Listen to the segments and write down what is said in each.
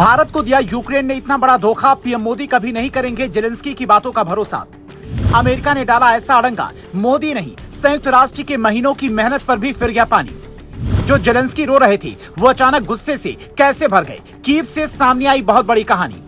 भारत को दिया यूक्रेन ने इतना बड़ा धोखा, पीएम मोदी कभी नहीं करेंगे जेलेंस्की की बातों का भरोसा। अमेरिका ने डाला ऐसा अड़ंगा, मोदी नहीं संयुक्त राष्ट्र के महीनों की मेहनत पर भी फिर गया पानी। जो जेलेंस्की रो रहे थे वो अचानक गुस्से से कैसे भर गए, कीव से सामने आई बहुत बड़ी कहानी।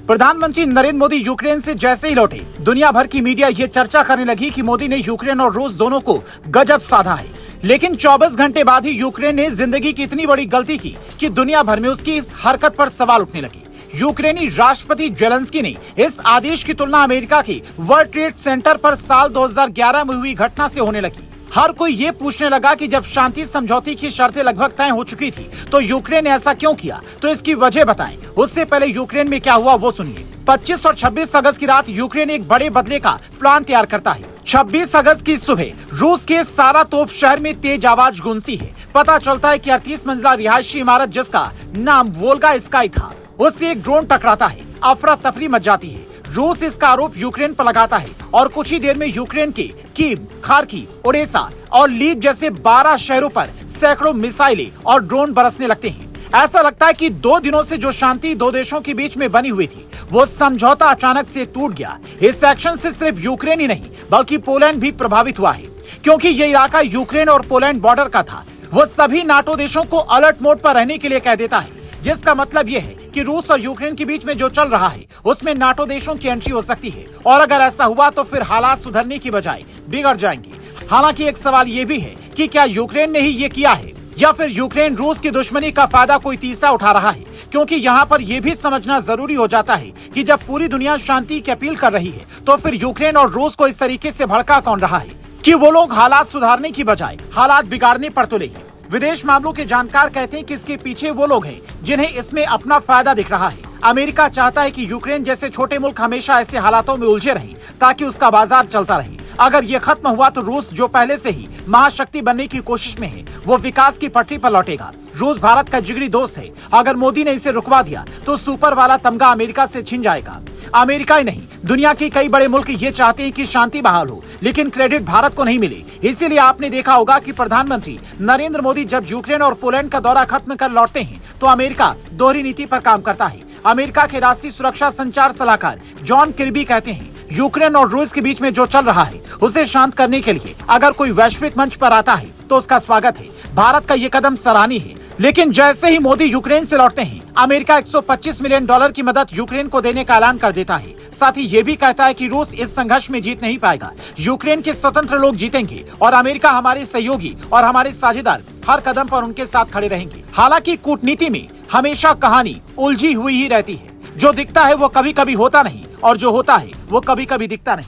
प्रधानमंत्री नरेंद्र मोदी यूक्रेन से जैसे ही लौटे, दुनिया भर की मीडिया ये चर्चा करने लगी कि मोदी ने यूक्रेन और रूस दोनों को गजब साधा है। लेकिन 24 घंटे बाद ही यूक्रेन ने जिंदगी की इतनी बड़ी गलती की कि दुनिया भर में उसकी इस हरकत पर सवाल उठने लगे। यूक्रेनी राष्ट्रपति जेलेंस्की ने इस आदेश की तुलना अमेरिका के वर्ल्ड ट्रेड सेंटर पर साल 2011 में हुई घटना से होने लगी। हर कोई ये पूछने लगा कि जब शांति समझौते की शर्तें लगभग तय हो चुकी थी तो यूक्रेन ने ऐसा क्यों किया, तो इसकी वजह बताएं। उससे पहले यूक्रेन में क्या हुआ वो सुनिए। 25 और 26 अगस्त की रात यूक्रेन एक बड़े बदले का प्लान तैयार करता है। 26 अगस्त की सुबह रूस के सारातोप शहर में तेज आवाज गूंजती है। पता चलता है कि 38 मंजिला रिहायशी इमारत जिसका नाम वोल्गा स्काई था, उससे एक ड्रोन टकराता है। अफरा तफरी मच जाती है। रूस इसका आरोप यूक्रेन पर लगाता है और कुछ ही देर में यूक्रेन के कीव, खार्किव, ओडेसा और लीव जैसे 12 शहरों पर सैकड़ों मिसाइलें और ड्रोन बरसने लगते हैं। ऐसा लगता है कि 2 दिनों से जो शांति दो देशों के बीच में बनी हुई थी वो समझौता अचानक से टूट गया। इस एक्शन से सिर्फ यूक्रेन ही नहीं बल्कि पोलैंड भी प्रभावित हुआ है, क्योंकि ये इलाका यूक्रेन और पोलैंड बॉर्डर का था। वो सभी नाटो देशों को अलर्ट मोड पर रहने के लिए कह देता है, जिसका मतलब ये है कि रूस और यूक्रेन के बीच में जो चल रहा है उसमें नाटो देशों की एंट्री हो सकती है। और अगर ऐसा हुआ तो फिर हालात सुधरने की बजाय बिगड़ जाएंगे। हालांकि एक सवाल ये भी है कि क्या यूक्रेन ने ही ये किया है या फिर यूक्रेन रूस की दुश्मनी का फायदा कोई तीसरा उठा रहा है, क्योंकि यहाँ पर यह भी समझना जरूरी हो जाता है कि जब पूरी दुनिया शांति की अपील कर रही है तो फिर यूक्रेन और रूस को इस तरीके से भड़का कौन रहा है कि वो लोग हालात सुधारने की बजाय हालात बिगाड़ने पर तुले हैं। विदेश मामलों के जानकार कहते हैं कि इसके पीछे वो लोग हैं जिन्हें इसमें अपना फायदा दिख रहा है। अमेरिका चाहता है कि यूक्रेन जैसे छोटे मुल्क हमेशा ऐसे हालातों में उलझे रहें ताकि उसका बाजार चलता रहे। अगर ये खत्म हुआ तो रूस जो पहले से ही महाशक्ति बनने की कोशिश में है वो विकास की पटरी पर लौटेगा। रूस भारत का जिगरी दोस्त है। अगर मोदी ने इसे रुकवा दिया तो सुपर वाला तमगा अमेरिका से छिन जाएगा। अमेरिका ही नहीं, दुनिया के कई बड़े मुल्क ये चाहते हैं कि शांति बहाल हो, लेकिन क्रेडिट भारत को नहीं मिले। इसीलिए आपने देखा होगा कि प्रधानमंत्री नरेंद्र मोदी जब यूक्रेन और पोलैंड का दौरा खत्म कर लौटते हैं तो अमेरिका दोहरी नीति पर काम करता है। अमेरिका के राष्ट्रीय सुरक्षा संचार सलाहकार जॉन किर्बी कहते हैं यूक्रेन और रूस के बीच में जो चल रहा है उसे शांत करने के लिए अगर कोई वैश्विक मंच पर आता है तो उसका स्वागत है। भारत का ये कदम सराहनीय है। लेकिन जैसे ही मोदी यूक्रेन से लौटते हैं अमेरिका $125 मिलियन की मदद यूक्रेन को देने का ऐलान कर देता है। साथ ही ये भी कहता है कि रूस इस संघर्ष में जीत नहीं पाएगा, यूक्रेन के स्वतंत्र लोग जीतेंगे और अमेरिका हमारे सहयोगी और हमारे साझेदार हर कदम पर उनके साथ खड़े रहेंगे। हालांकि कूटनीति में हमेशा कहानी उलझी हुई ही रहती है। जो दिखता है वो कभी कभी होता नहीं और जो होता है वो कभी कभी दिखता नहीं।